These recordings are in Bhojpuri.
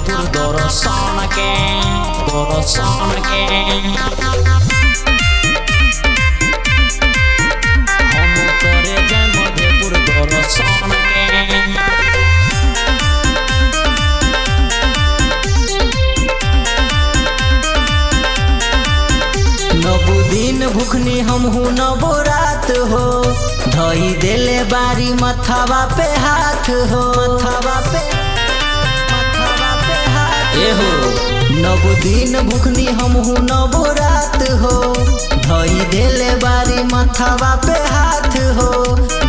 मधेपुर दर्शन के हम करे जाए मधेपुर दर्शन के। नबो दिन भूखनी हमहू नबो रात हो, धई देले बारी मथावा पे हाथ हो, मथावा पे हाथ हो। नबो दिन भूखनी हमहू नबो रात हो, धई देले बारी मथावा पे हाथ हो।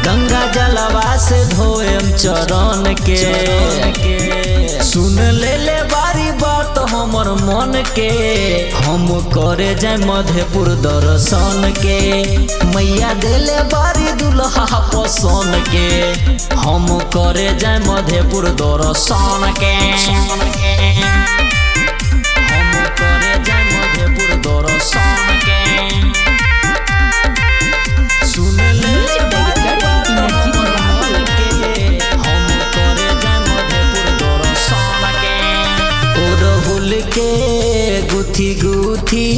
गंगा जलवा से धोएम चरण के, सुन ले बारी बात हमर मन के। हम करे जाए मधेपुर दर्शन के, मैया देले बारी दुल्हा पसंद के। हम करे जाए मधेपुर दर्शन के, हम करे जाए मधेपुर दर्शन के। सुन ले के गुथी गुथी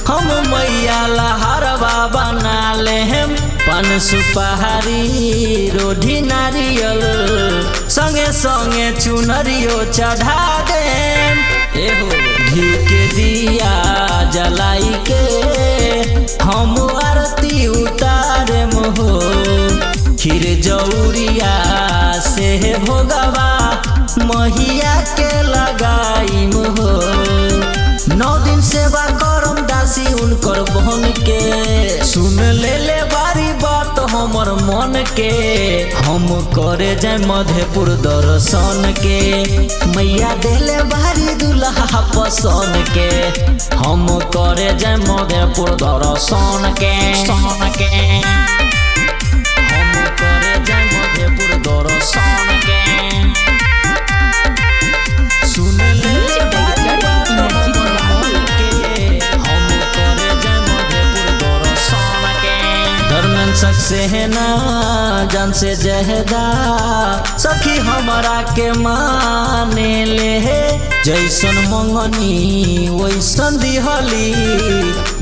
हम मैया लहरवा बना ले हम। पान सुपारी रोढ़ी नारियल संगे संगे चुनरियो चढ़ा दे। एहो घी के दिया जलाई के हम आरती उतारे हो। खीर जौरिया से भोगवा महिया के लगाई हो। 9 दिन सेवा करम दासी उनकर बहन के। सुन ले बारी बात हमर मन के। हम करे जाए मधेपुर दर्शन के, मैया देले बारी दुल्हा पसंद के। हम करे जाए मधेपुर दर्शन के, हम करे जाए मधेपुर दर्शन के। से है ना जान से जहदा सखी हमारा के माने ले। जैसन मंगनी वैसन दिहली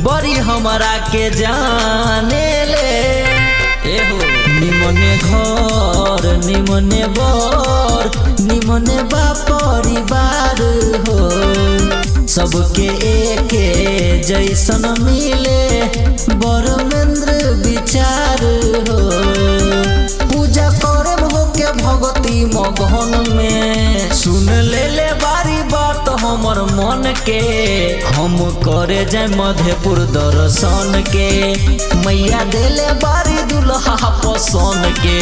बड़ी हमारा के जाने ले। एहो निमने घर निमने बर निमने बा परिवार हो। सबके एके जैसन मिले बरमेंद्र विचार हो। पूजा करे हो के भगती मगन में। सुन ले बारी बात हमर मन के। हम करे जाए मधेपुर दर्शन के, मैया देले बारी दुल्हा पसंद के।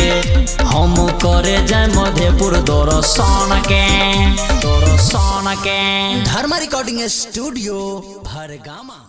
हम करे जाए मधेपुर दर्शन के। धर्मा रिकॉर्डिंग स्टूडियो भरगामा।